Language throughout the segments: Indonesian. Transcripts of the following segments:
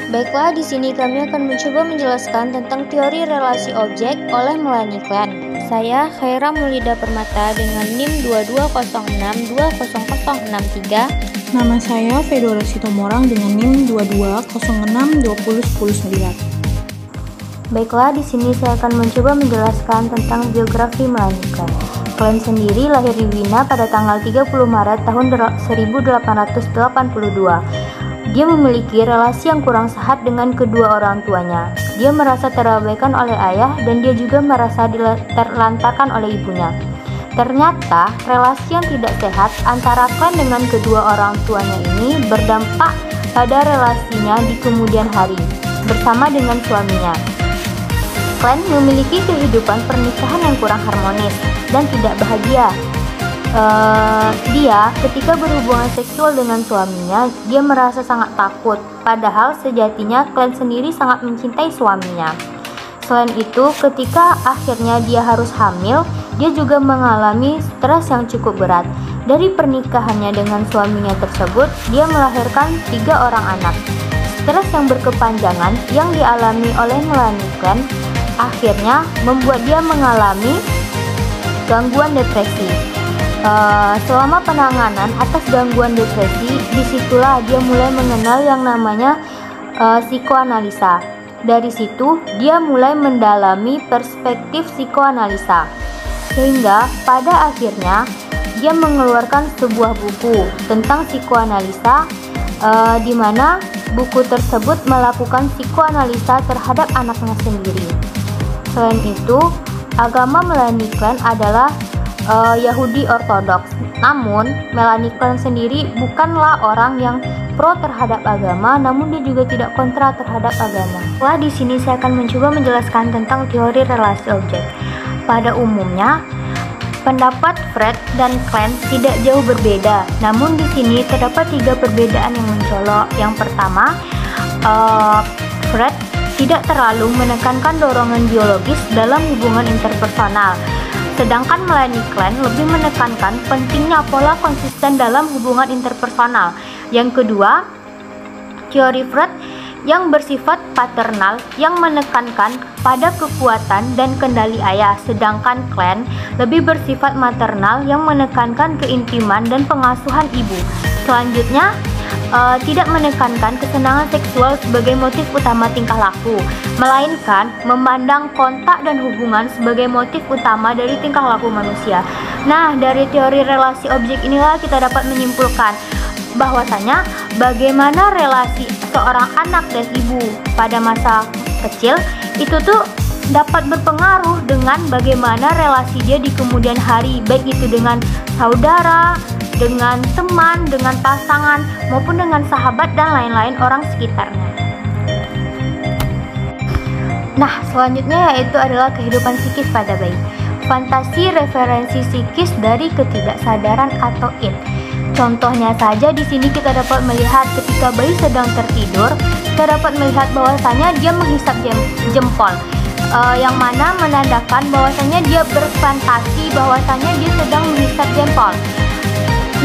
Baiklah, di sini kami akan mencoba menjelaskan tentang teori relasi objek oleh Melanie Klein. Saya Khaira Mulida Permata dengan NIM 2206200063. Nama saya Fedora Sitomorang dengan NIM 2206201019. Baiklah, di sini saya akan mencoba menjelaskan tentang biografi Melanie Klein. Klein sendiri lahir di Wina pada tanggal 30 Maret tahun 1882. Dia memiliki relasi yang kurang sehat dengan kedua orang tuanya. Dia merasa terabaikan oleh ayah dan dia juga merasa terlantarkan oleh ibunya. Ternyata relasi yang tidak sehat antara Klein dengan kedua orang tuanya ini berdampak pada relasinya di kemudian hari bersama dengan suaminya. Klein memiliki kehidupan pernikahan yang kurang harmonis dan tidak bahagia. Dia ketika berhubungan seksual dengan suaminya, dia merasa sangat takut, padahal sejatinya Klein sendiri sangat mencintai suaminya. Selain itu, ketika akhirnya dia harus hamil, dia juga mengalami stres yang cukup berat. Dari pernikahannya dengan suaminya tersebut, dia melahirkan 3 orang anak. Stres yang berkepanjangan yang dialami oleh Melanie Klein akhirnya membuat dia mengalami gangguan depresi. Selama penanganan atas gangguan depresi, disitulah dia mulai mengenal yang namanya psikoanalisa. Dari situ dia mulai mendalami perspektif psikoanalisa, sehingga pada akhirnya dia mengeluarkan sebuah buku tentang psikoanalisa, di mana buku tersebut melakukan psikoanalisa terhadap anaknya sendiri. Selain itu, agama Melanie Klein adalah Yahudi Ortodoks. Namun, Melanie Klein sendiri bukanlah orang yang pro terhadap agama, namun dia juga tidak kontra terhadap agama. Wah, di sini saya akan mencoba menjelaskan tentang teori relasi objek. Pada umumnya, pendapat Freud dan Klein tidak jauh berbeda. Namun di sini terdapat 3 perbedaan yang mencolok. Yang pertama, Freud tidak terlalu menekankan dorongan biologis dalam hubungan interpersonal. Sedangkan Melanie Klein lebih menekankan pentingnya pola konsisten dalam hubungan interpersonal. Yang kedua, teori Freud yang bersifat paternal yang menekankan pada kekuatan dan kendali ayah, sedangkan Klein lebih bersifat maternal yang menekankan keintiman dan pengasuhan ibu. Selanjutnya, tidak menekankan kesenangan seksual sebagai motif utama tingkah laku, melainkan memandang kontak dan hubungan sebagai motif utama dari tingkah laku manusia. Nah, dari teori relasi objek inilah kita dapat menyimpulkan bahwasanya bagaimana relasi seorang anak dan ibu pada masa kecil itu tuh dapat berpengaruh dengan bagaimana relasi dia di kemudian hari, baik itu dengan saudara, dengan teman, dengan pasangan, maupun dengan sahabat dan lain-lain orang sekitarnya. Nah, selanjutnya yaitu adalah kehidupan psikis pada bayi. Fantasi referensi psikis dari ketidaksadaran atau id. Contohnya saja di sini kita dapat melihat ketika bayi sedang tertidur, kita dapat melihat bahwasanya dia menghisap jempol, yang mana menandakan bahwasanya dia berfantasi bahwasanya dia sedang menghisap jempol.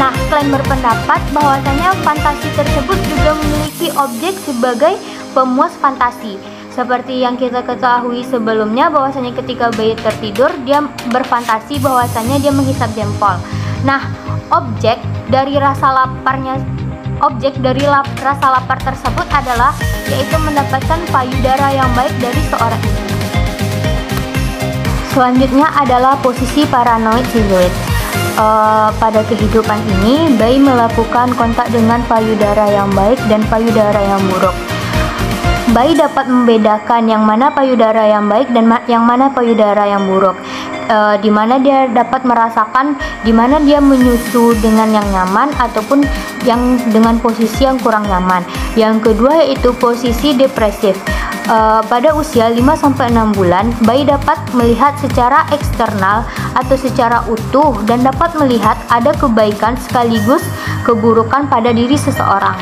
Nah, Klein berpendapat bahwasanya fantasi tersebut juga memiliki objek sebagai pemuas fantasi. Seperti yang kita ketahui sebelumnya bahwasanya ketika bayi tertidur dia berfantasi bahwasanya dia menghisap jempol. Nah, objek dari rasa lapar tersebut adalah yaitu mendapatkan payudara yang baik dari seorang ibu. Selanjutnya adalah posisi paranoid siluet. Pada kehidupan ini, bayi melakukan kontak dengan payudara yang baik dan payudara yang buruk. Bayi dapat membedakan yang mana payudara yang baik dan yang mana payudara yang buruk. Di mana dia dapat merasakan di mana dia menyusu dengan yang nyaman ataupun yang dengan posisi yang kurang nyaman. Yang kedua yaitu posisi depresif. Pada usia 5-6 bulan, bayi dapat melihat secara eksternal atau secara utuh dan dapat melihat ada kebaikan sekaligus keburukan pada diri seseorang.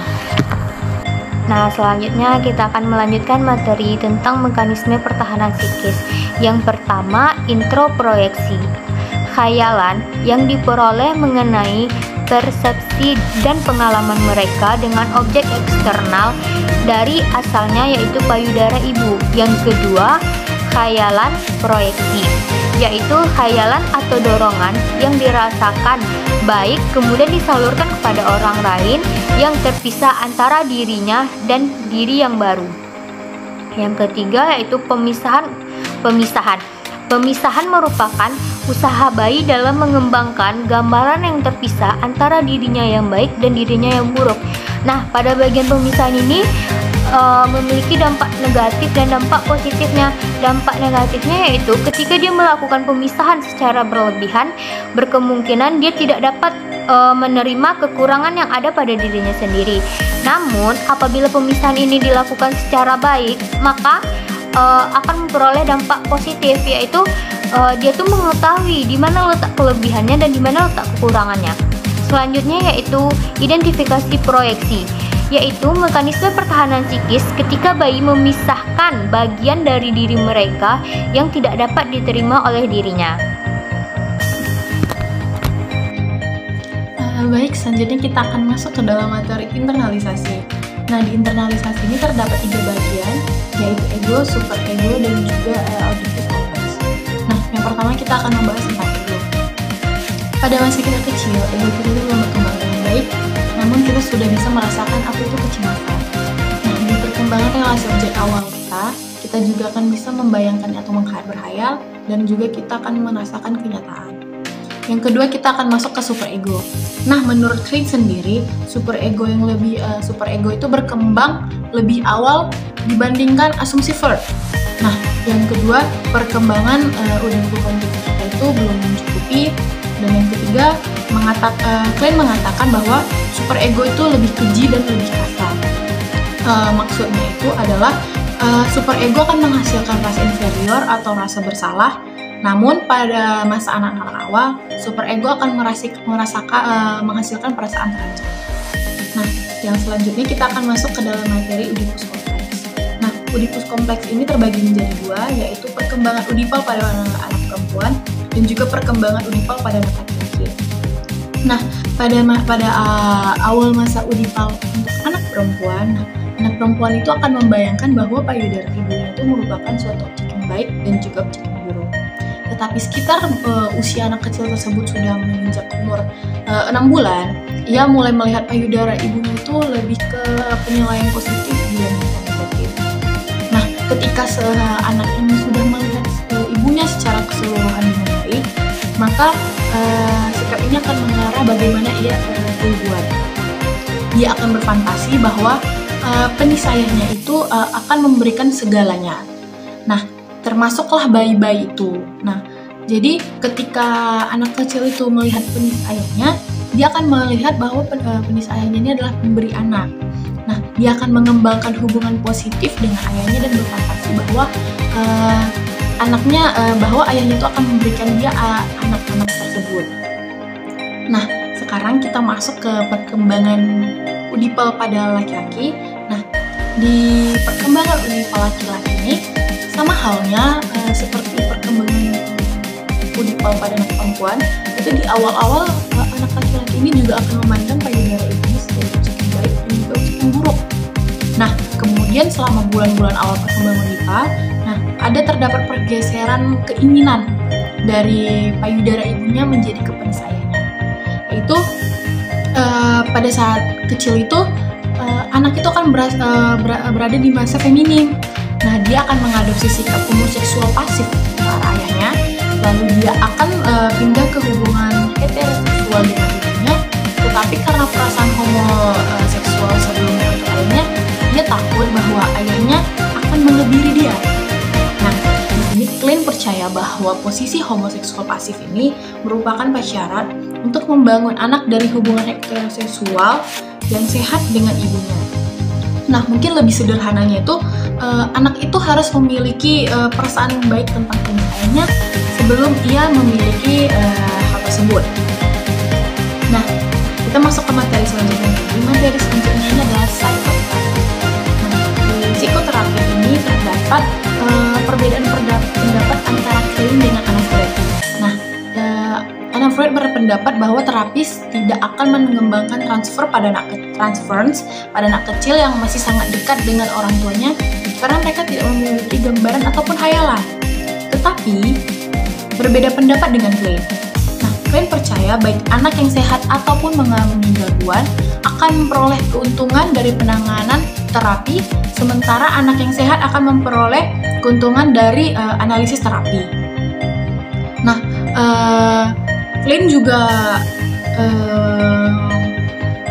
Nah, selanjutnya kita akan melanjutkan materi tentang mekanisme pertahanan psikis. Yang pertama, introproyeksi. Khayalan yang diperoleh mengenai persepsi dan pengalaman mereka dengan objek eksternal dari asalnya, yaitu payudara ibu. Yang kedua, khayalan proyeksi, yaitu khayalan atau dorongan yang dirasakan baik kemudian disalurkan kepada orang lain yang terpisah antara dirinya dan diri yang baru. Yang ketiga yaitu pemisahan. Pemisahan merupakan usaha bayi dalam mengembangkan gambaran yang terpisah antara dirinya yang baik dan dirinya yang buruk. Nah, pada bagian pemisahan ini memiliki dampak negatif dan dampak positifnya. Dampak negatifnya yaitu ketika dia melakukan pemisahan secara berlebihan, berkemungkinan dia tidak dapat menerima kekurangan yang ada pada dirinya sendiri. Namun, apabila pemisahan ini dilakukan secara baik, maka akan memperoleh dampak positif, yaitu dia tuh mengetahui di mana letak kelebihannya dan di mana letak kekurangannya. Selanjutnya yaitu identifikasi proyeksi, yaitu mekanisme pertahanan psikis ketika bayi memisahkan bagian dari diri mereka yang tidak dapat diterima oleh dirinya. Baik, selanjutnya kita akan masuk ke dalam materi internalisasi. Nah, di internalisasi ini terdapat 3 bagian, yaitu ego, super ego, dan juga auditif kompleks. Nah, yang pertama kita akan membahas tentang ego. Pada masa kita kecil, ego kita itu belum berkembang dengan baik, namun kita sudah bisa merasakan apa itu kecemasan. Nah, di perkembangan relasi objek awal kita juga akan bisa membayangkan atau berhayal, dan juga kita akan merasakan kenyataan. Yang kedua, kita akan masuk ke super ego. Nah, menurut Klein sendiri, super ego itu berkembang lebih awal dibandingkan asumsi Freud. Nah, yang kedua, perkembangan kita itu belum mencukupi. Dan yang ketiga, Klein mengatakan bahwa super ego itu lebih keji dan lebih kasar. Maksudnya itu adalah super ego akan menghasilkan rasa inferior atau rasa bersalah. Namun pada masa anak-anak awal, super ego akan menghasilkan perasaan terancam. Nah, yang selanjutnya kita akan masuk ke dalam materi Oedipus kompleks. Nah, Oedipus kompleks ini terbagi menjadi 2, yaitu perkembangan Oedipal pada anak perempuan dan juga perkembangan Oedipal pada anak laki-laki. Nah, pada awal masa Oedipal untuk anak perempuan itu akan membayangkan bahwa payudara ibunya itu merupakan suatu objek yang baik dan juga objek yang buruk. Tetapi sekitar usia anak kecil tersebut sudah menginjak umur 6 bulan, ia mulai melihat payudara ibunya itu lebih ke penilaian positif dibandingkan negatif. Nah, ketika anak ini sudah melihat ibunya secara keseluruhan dengan baik, maka sikap ini akan mengarah bagaimana ia berbuat. Dia akan berfantasi bahwa penis ayahnya itu akan memberikan segalanya. Nah, termasuklah bayi-bayi itu. Nah, jadi ketika anak kecil itu melihat penis ayahnya, dia akan melihat bahwa penis ayahnya ini adalah pemberi anak. Nah, dia akan mengembangkan hubungan positif dengan ayahnya dan berfantasi bahwa bahwa ayahnya itu akan memberikan dia anak-anak tersebut. Nah, sekarang kita masuk ke perkembangan Oedipal pada laki-laki. Nah, di perkembangan Oedipal laki-laki ini sama halnya seperti perkembangan Oedipal pada anak perempuan, itu di awal-awal anak laki-laki ini juga akan memandang payudara ibunya sebagai objek yang baik dan juga objek yang buruk. Nah, kemudian selama bulan-bulan awal perkembangan Oedipal, terdapat pergeseran keinginan dari payudara ibunya menjadi ke penis ayahnya. Yaitu pada saat kecil itu anak itu akan berada di masa feminim. Nah, dia akan mengadopsi sikap homoseksual pasif ke arah ayahnya, lalu dia akan pindah ke hubungan heteroseksual dengan ibunya. Tetapi karena perasaan homoseksual sebelumnya untuk ayahnya, dia takut bahwa ayahnya akan mengebiri dia. Nah, di sini Klein percaya bahwa posisi homoseksual pasif ini merupakan syarat untuk membangun anak dari hubungan heteroseksual yang sehat dengan ibunya. Nah, mungkin lebih sederhananya itu anak itu harus memiliki perasaan yang baik tentang penis ayahnya sebelum ia memiliki hal tersebut. Nah, kita masuk ke materi selanjutnya. Materi selanjutnya ini adalah psikoterapi. Nah, di psikoterapi ini terdapat perbedaan pendapat antara Klein dengan Anna Freud. Nah, Anna Freud berpendapat bahwa terapis tidak tidak akan mengembangkan transfer pada anak kecil yang masih sangat dekat dengan orang tuanya karena mereka tidak memiliki gambaran ataupun hayalan. Tetapi berbeda pendapat dengan Klein. Nah, Klein percaya baik anak yang sehat ataupun mengalami gangguan akan memperoleh keuntungan dari penanganan terapi, sementara anak yang sehat akan memperoleh keuntungan dari analisis terapi. Nah, Klein juga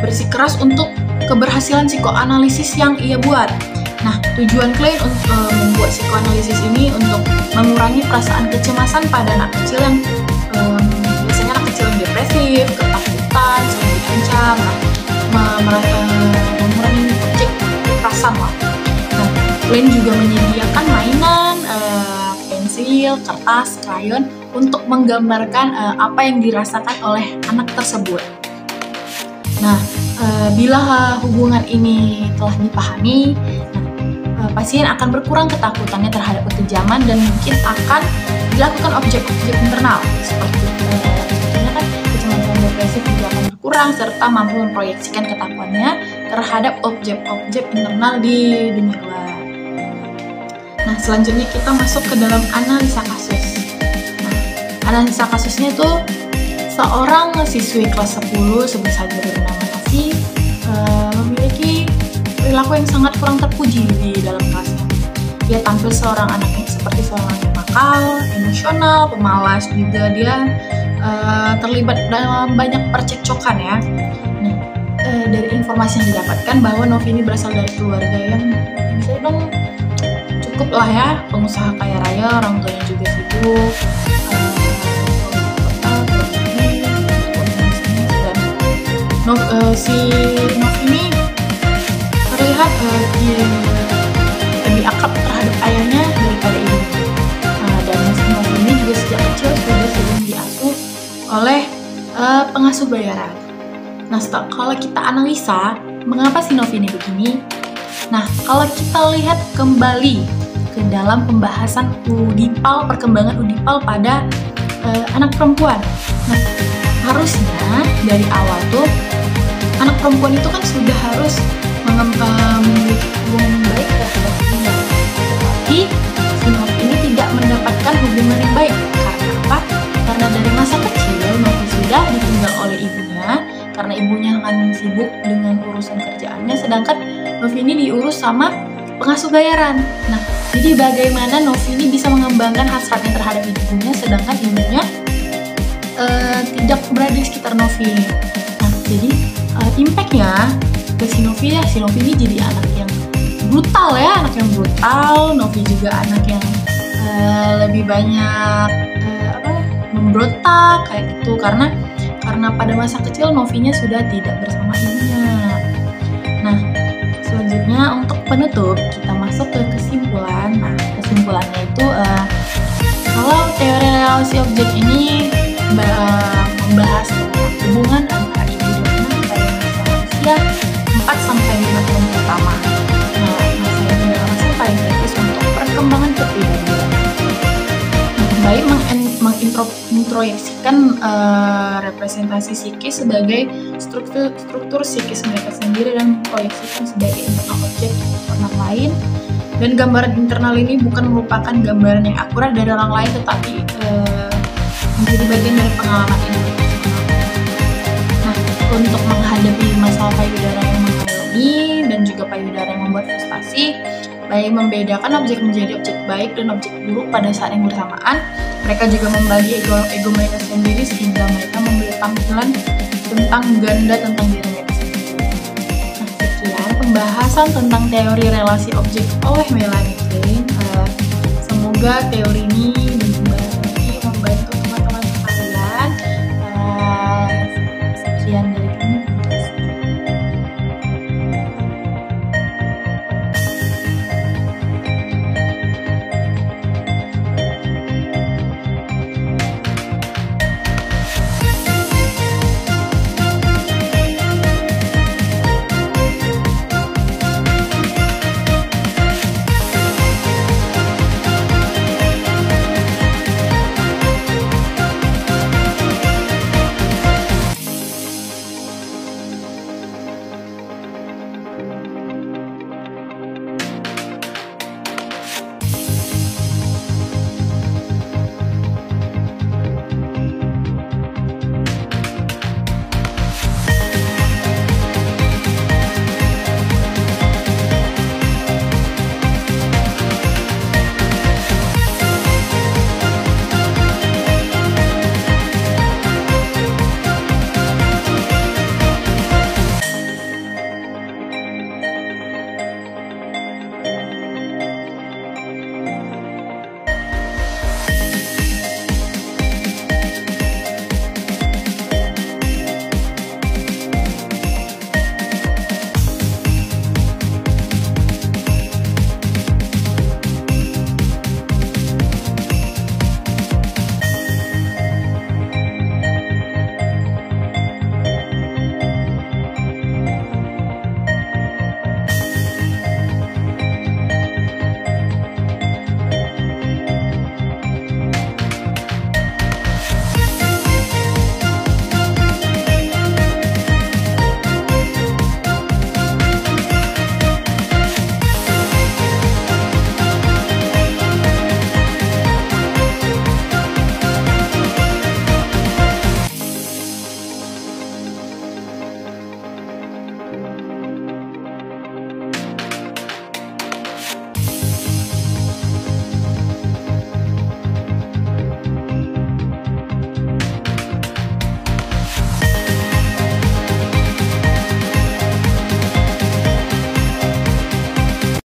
bersikeras untuk keberhasilan psikoanalisis yang ia buat. Nah, tujuan Klein untuk membuat psikoanalisis ini untuk mengurangi perasaan kecemasan pada anak kecil yang biasanya anak kecil yang depresif, ketakutan, sering diancam, mengurangi objek kekerasan lah. Nah, Klein juga menyediakan mainan, pensil, kertas, krayon untuk menggambarkan apa yang dirasakan oleh anak tersebut. Nah, bila hubungan ini telah dipahami, pasien akan berkurang ketakutannya terhadap kekejaman dan mungkin akan dilakukan objek-objek internal seperti contohnya kan kecemasan depresif juga akan berkurang serta mampu memproyeksikan ketakutannya terhadap objek-objek internal di dunia luar. Nah, selanjutnya kita masuk ke dalam analisa kasus. Nah, analisa kasusnya itu seorang siswi kelas 10 sebut saja bernama Novi memiliki perilaku yang sangat kurang terpuji di dalam kelasnya. Dia tampil seorang anak yang seperti seorang anak nakal, emosional, pemalas, juga dia terlibat dalam banyak percekcokan ya. Nah, dari informasi yang didapatkan bahwa Novi ini berasal dari keluarga yang bisa dong cukup lah ya, pengusaha kaya raya, orang tuanya juga sibuk. Si Novi ini terlihat dia lebih akrab terhadap ayahnya daripada ibunya. Dan si Novi ini juga sejak kecil sudah sering diasuh oleh pengasuh bayaran. Nah, kalau kita analisa mengapa si Novi ini begini, nah kalau kita lihat kembali ke dalam pembahasan perkembangan Udipal pada anak perempuan. Nah, harusnya dari awal tuh anak perempuan itu kan sudah harus memiliki hubungan baik terhadap ibunya. Tetapi si Novi ini tidak mendapatkan hubungan yang baik. Karena apa? Karena dari masa kecil Novi sudah ditinggal oleh ibunya karena ibunya kan sibuk dengan urusan kerjaannya, sedangkan Novi ini diurus sama pengasuh bayaran. Nah, jadi bagaimana Novi ini bisa mengembangkan hasratnya terhadap ibunya sedangkan ibunya tidak berada di sekitar Novi. Nah, jadi impact-nya ke si Novi ya, si Novi ini jadi anak yang brutal ya, anak yang brutal. Novi juga anak yang lebih banyak memberontak kayak gitu karena pada masa kecil Novinya sudah tidak bersama ibunya. Nah, selanjutnya untuk penutup kita masuk ke kesimpulan. Nah, kesimpulannya itu kalau teori relasi objek ini membahas tentang hubungan antara ibu dan anak pada masa usia 4-5 tahun pertama. Nah, masa ini adalah masa paling kritis untuk perkembangan kepribadian. Baik mengintroyeksikan representasi psikis sebagai struktur psikis mereka sendiri dan memproyeksikan sebagai internal objek orang lain. Dan gambaran internal ini bukan merupakan gambaran yang akurat dari orang lain, tetapi menjadi bagian dari pengalaman individu. Nah, untuk menghadapi masalah payudara yang mengalami dan juga payudara yang membuat frustasi, baik membedakan objek menjadi objek baik dan objek buruk pada saat yang bersamaan. Mereka juga membagi ego mereka sendiri sehingga mereka memberi tampilan tentang ganda tentang diri mereka sendiri. Nah, sekian pembahasan tentang teori relasi objek oleh Melanie Klein. Semoga teori ini